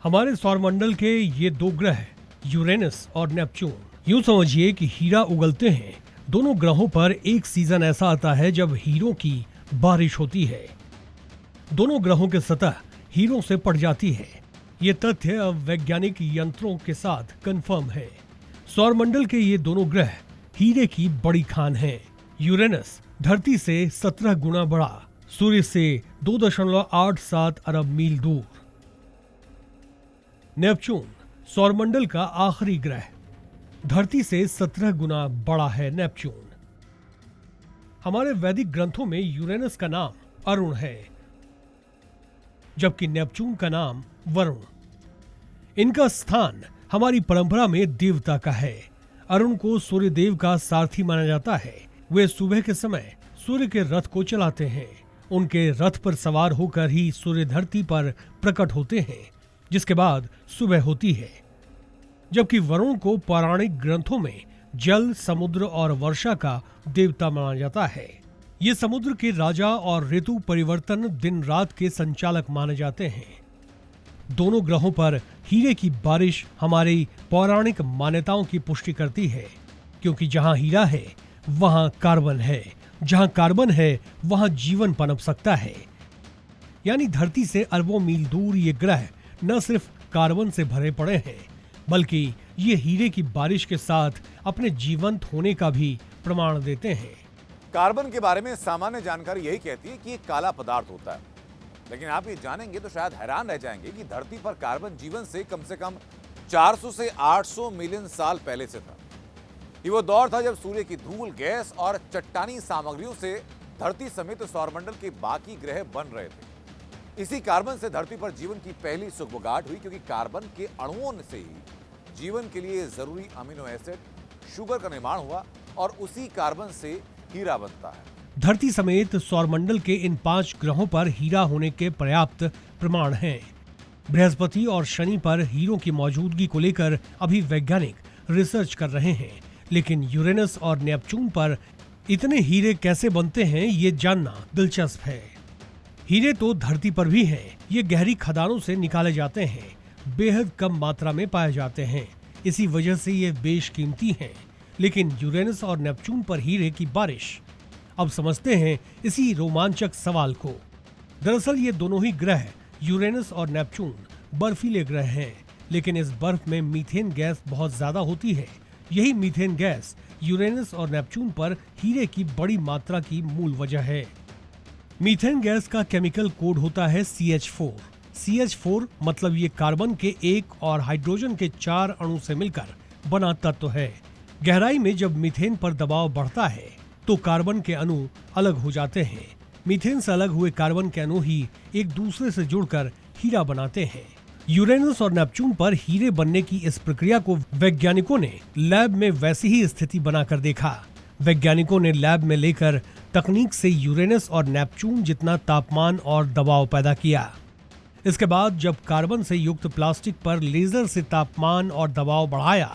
हमारे सौरमंडल के ये दो ग्रह यूरेनस और नेपच्यून, यूं समझिए कि हीरा उगलते हैं। दोनों ग्रहों पर एक सीजन ऐसा आता है जब हीरों की बारिश होती है। दोनों ग्रहों की सतह हीरों से पट जाती है। ये तथ्य अब वैज्ञानिक यंत्रों के साथ कंफर्म है। सौरमंडल के ये दोनों ग्रह हीरे की बड़ी खान हैं। यूरेनस धरती से 17 गुना बड़ा, सूर्य से 2.87 अरब मील दूर। नेपच्यून सौरमंडल का आखिरी ग्रह, धरती से 17 गुना बड़ा है नेपच्यून। हमारे वैदिक ग्रंथों में यूरेनस का नाम अरुण है, जबकि नेपच्यून का नाम वरुण। इनका स्थान हमारी परंपरा में देवता का है। अरुण को सूर्य देव का सारथी माना जाता है। वे सुबह के समय सूर्य के रथ को चलाते हैं। उनके रथ पर सवार होकर ही सूर्य धरती पर प्रकट होते हैं, जिसके बाद सुबह होती है। जबकि वरुण को पौराणिक ग्रंथों में जल, समुद्र और वर्षा का देवता माना जाता है। ये समुद्र के राजा और ऋतु परिवर्तन, दिन रात के संचालक माने जाते हैं। दोनों ग्रहों पर हीरे की बारिश हमारी पौराणिक मान्यताओं की पुष्टि करती है, क्योंकि जहां हीरा है वहां कार्बन है, जहां कार्बन है वहां जीवन पनप सकता है। यानी धरती से अरबों मील दूर ये ग्रह न सिर्फ कार्बन से भरे पड़े हैं, बल्कि ये हीरे की बारिश के साथ अपने जीवंत होने का भी प्रमाण देते हैं। कार्बन के बारे में सामान्य जानकारी यही कहती है कि एक काला पदार्थ होता है, लेकिन आप ये जानेंगे तो शायद हैरान रह जाएंगे कि धरती पर कार्बन जीवन से कम 400 से 800 मिलियन साल पहले से था। ये वो दौर था जब सूर्य की धूल, गैस और चट्टानी सामग्रियों से धरती समेत सौरमंडल के बाकी ग्रह बन रहे थे। इसी कार्बन से धरती पर जीवन की पहली सुगबुगाहट हुई, क्योंकि कार्बन के अणुओं से ही जीवन के लिए जरूरी अमीनो एसिड शुगर का निर्माण हुआ और उसी कार्बन से हीरा बनता है। धरती समेत सौरमंडल के इन 5 ग्रहों पर हीरा होने के पर्याप्त प्रमाण हैं। बृहस्पति और शनि पर हीरों की मौजूदगी को लेकर अभी वैज्ञानिक रिसर्च कर रहे हैं, लेकिन यूरेनस और नेपच्यून पर इतने हीरे कैसे बनते हैं, ये जानना दिलचस्प है। हीरे तो धरती पर भी हैं। ये गहरी खदानों से निकाले जाते हैं, बेहद कम मात्रा में पाए जाते हैं। इसी वजह से ये बेशकीमती हैं। लेकिन यूरेनस और नेपच्यून पर हीरे की बारिश, अब समझते हैं इसी रोमांचक सवाल को। दरअसल ये दोनों ही ग्रह, यूरेनस और नेपच्यून, बर्फीले ग्रह हैं, लेकिन इस बर्फ में मीथेन गैस बहुत ज्यादा होती है। यही मीथेन गैस यूरेनस और नेपच्यून पर हीरे की बड़ी मात्रा की मूल वजह है। मीथेन गैस का केमिकल कोड होता है CH4। CH4 मतलब ये कार्बन के 1 और हाइड्रोजन के 4 अणु से मिलकर बना तत्व है। गहराई में जब मीथेन पर दबाव बढ़ता है तो कार्बन के अणु अलग हो जाते हैं। मीथेन से अलग हुए कार्बन के अणु ही एक दूसरे से जुड़कर हीरा बनाते हैं। यूरेनस और नेपच्यून पर हीरे बनने की इस प्रक्रिया को वैज्ञानिकों ने लैब में वैसी ही स्थिति बनाकर देखा। वैज्ञानिकों ने लैब में लेकर तकनीक से यूरेनस और नेपच्यून जितना तापमान और दबाव पैदा किया। इसके बाद जब कार्बन से युक्त प्लास्टिक पर लेजर से तापमान और दबाव बढ़ाया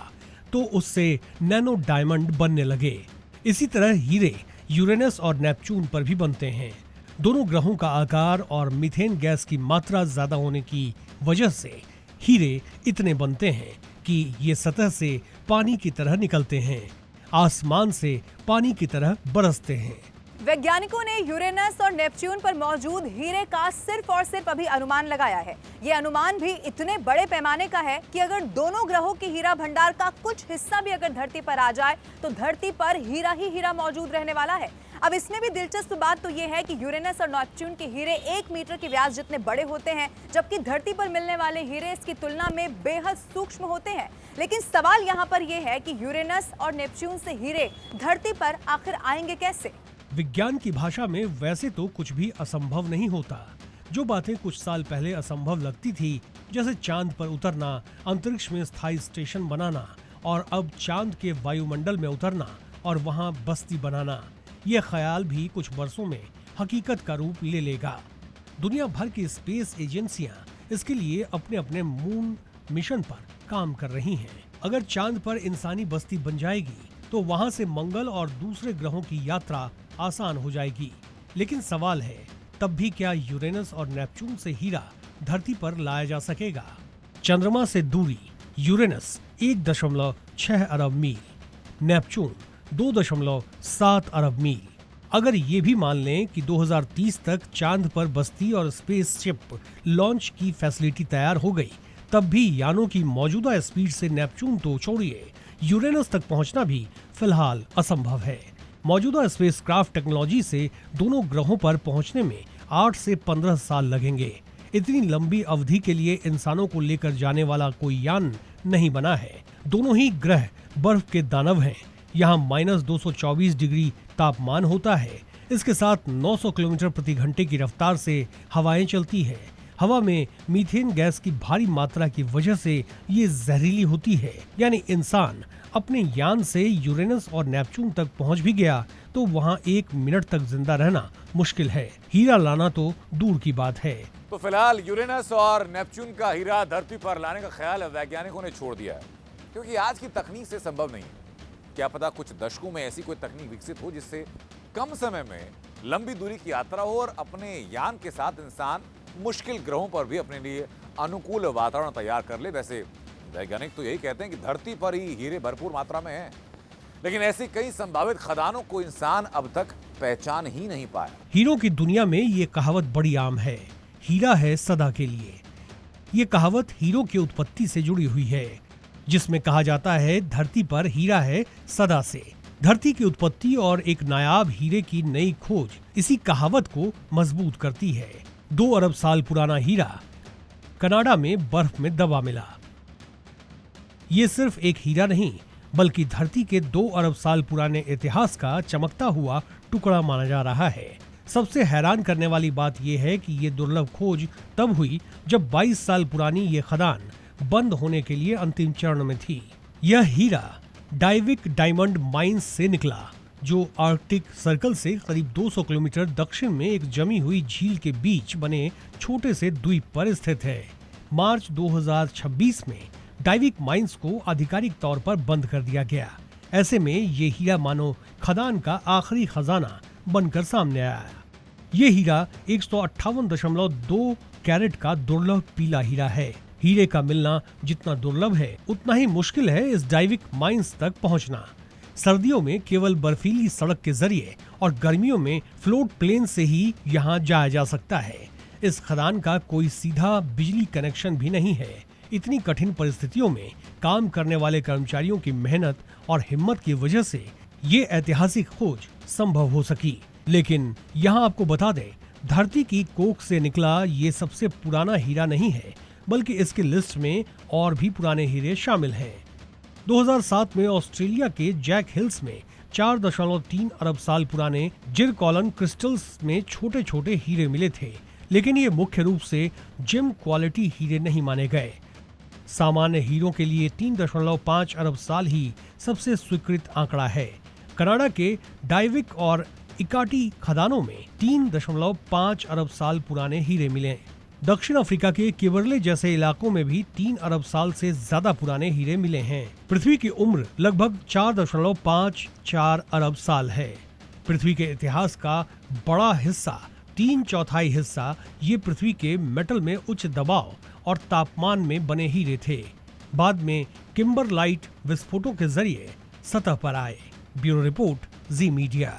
तो उससे नैनो डायमंड बनने लगे। इसी तरह हीरे यूरेनस और नेपच्यून पर भी बनते हैं। दोनों ग्रहों का आकार और मीथेन गैस की मात्रा ज्यादा होने की वजह से हीरे इतने बनते हैं कि ये सतह से पानी की तरह निकलते हैं, आसमान से पानी की तरह बरसते हैं। वैज्ञानिकों ने यूरेनस और नेपच्यून पर मौजूद हीरे का सिर्फ और सिर्फ अभी अनुमान लगाया है। ये अनुमान भी इतने बड़े पैमाने का है कि अगर दोनों ग्रहों की हीरा भंडार का कुछ हिस्सा भी अगर धरती पर आ जाए तो धरती पर हीरा ही हीरा मौजूद रहने वाला है। अब इसमें भी दिलचस्प बात तो ये है कि यूरेनस और नेपच्यून के हीरे 1 मीटर के व्यास जितने बड़े होते हैं, जबकि धरती पर मिलने वाले हीरे इसकी तुलना में बेहद सूक्ष्म होते हैं। लेकिन सवाल यहाँ पर यह है कि यूरेनस और नेपच्यून से हीरे धरती पर आखिर आएंगे कैसे? विज्ञान की भाषा में वैसे तो कुछ भी असंभव नहीं होता। जो बातें कुछ साल पहले असंभव लगती थी, जैसे चांद पर उतरना, अंतरिक्ष में स्थायी स्टेशन बनाना और अब चांद के वायुमंडल में उतरना और वहां बस्ती बनाना, ये ख्याल भी कुछ वर्षों में हकीकत का रूप ले लेगा। दुनिया भर की स्पेस एजेंसियां इसके लिए अपने अपने मून मिशन पर काम कर रही हैं। अगर चांद पर इंसानी बस्ती बन जाएगी तो वहां से मंगल और दूसरे ग्रहों की यात्रा आसान हो जाएगी। लेकिन सवाल है, तब भी क्या यूरेनस और नेपच्यून से हीरा धरती पर लाया जा सकेगा? चंद्रमा से दूरी यूरेनस 1.6 अरब मील, नेपच्यून 2.7 अरब मील। अगर ये भी मान लें कि 2030 तक चांद पर बस्ती और स्पेसशिप लॉन्च की फैसिलिटी तैयार हो गई, तब भी यानों की मौजूदा स्पीड से नेपच्यून तो छोड़िए, यूरेनस तक पहुंचना भी फिलहाल असंभव है। मौजूदा स्पेसक्राफ्ट टेक्नोलॉजी से दोनों ग्रहों पर पहुंचने में 8 से 15 साल लगेंगे। इतनी लंबी अवधि के लिए इंसानों को लेकर जाने वाला कोई यान नहीं बना है। दोनों ही ग्रह बर्फ के दानव हैं। यहाँ -224 डिग्री तापमान होता है। इसके साथ 900 किलोमीटर प्रति घंटे की रफ्तार से हवाएं चलती है। हवा में मीथेन गैस की भारी मात्रा की वजह से ये जहरीली होती है। यानी इंसान अपने यान से यूरेनस और नेपच्यून तक पहुंच भी गया तो वहां 1 मिनट तक जिंदा रहना मुश्किल है। हीरा लाना तो दूर की बात है। तो फिलहाल यूरेनस और नेपच्यून का हीरा धरती पर लाने का ख्याल वैज्ञानिकों ने छोड़ दिया है, क्योंकि आज की तकनीक से संभव नहीं है। क्या पता कुछ दशकों में ऐसी कोई तकनीक विकसित हो जिससे कम समय में लंबी दूरी की यात्रा हो और अपने यान के साथ इंसान मुश्किल ग्रहों पर भी अपने लिए अनुकूल वातावरण तैयार कर ले। वैसे वैज्ञानिक तो यही कहते हैं कि धरती पर ही हीरे भरपूर मात्रा में हैं, लेकिन ऐसी कई संभावित खदानों को इंसान अब तक पहचान ही नहीं पाया। हीरों की दुनिया में ये कहावत बड़ी आम है, हीरा है सदा के लिए। ये कहावत हीरो की उत्पत्ति से जुड़ी हुई है, जिसमें कहा जाता है धरती पर हीरा है सदा से। धरती की उत्पत्ति और एक नायाब हीरे की नई खोज इसी कहावत को मजबूत करती है। 2 अरब साल पुराना हीरा कनाडा में बर्फ में दबा मिला। ये सिर्फ एक हीरा नहीं, बल्कि धरती के 2 अरब साल पुराने इतिहास का चमकता हुआ टुकड़ा माना जा रहा है। सबसे हैरान करने वाली बात यह है कि ये दुर्लभ खोज तब हुई जब 22 साल पुरानी ये खदान बंद होने के लिए अंतिम चरण में थी। यह हीरा डाइविक डायमंड माइंस से निकला, जो आर्कटिक सर्कल से करीब 200 किलोमीटर दक्षिण में एक जमी हुई झील के बीच बने छोटे से द्वीप पर स्थित है। मार्च 2026 में डाइविक माइंस को आधिकारिक तौर पर बंद कर दिया गया। ऐसे में ये हीरा मानो खदान का आखिरी खजाना बनकर सामने आया। ये हीरा 158.2 कैरेट का दुर्लभ पीला हीरा है। हीरे का मिलना जितना दुर्लभ है, उतना ही मुश्किल है इस डाइविक माइंस तक पहुंचना। सर्दियों में केवल बर्फीली सड़क के जरिए और गर्मियों में फ्लोट प्लेन से ही यहां जाया जा सकता है। इस खदान का कोई सीधा बिजली कनेक्शन भी नहीं है। इतनी कठिन परिस्थितियों में काम करने वाले कर्मचारियों की मेहनत और हिम्मत की वजह से ये ऐतिहासिक खोज संभव हो सकी। लेकिन यहाँ आपको बता दें, धरती की कोख से निकला ये सबसे पुराना हीरा नहीं है, बल्कि इसकी लिस्ट में और भी पुराने हीरे शामिल हैं। 2007 में ऑस्ट्रेलिया के जैक हिल्स में 4.3 अरब साल पुराने जिरकॉलन क्रिस्टल्स में छोटे छोटे हीरे मिले थे, लेकिन ये मुख्य रूप से जेम क्वालिटी हीरे नहीं माने गए। सामान्य हीरों के लिए 3.5 अरब साल ही सबसे स्वीकृत आंकड़ा है। कनाडा के डाइविक और इकाटी खदानों में 3.5 अरब साल पुराने हीरे मिले। दक्षिण अफ्रीका के किबरले जैसे इलाकों में भी 3 अरब साल से ज्यादा पुराने हीरे मिले हैं। पृथ्वी की उम्र लगभग 4.54 अरब साल है। पृथ्वी के इतिहास का बड़ा हिस्सा, 3/4 हिस्सा, ये पृथ्वी के मेटल में उच्च दबाव और तापमान में बने हीरे थे। बाद में किम्बरलाइट विस्फोटों के जरिए सतह पर आए। ब्यूरो रिपोर्ट, जी मीडिया।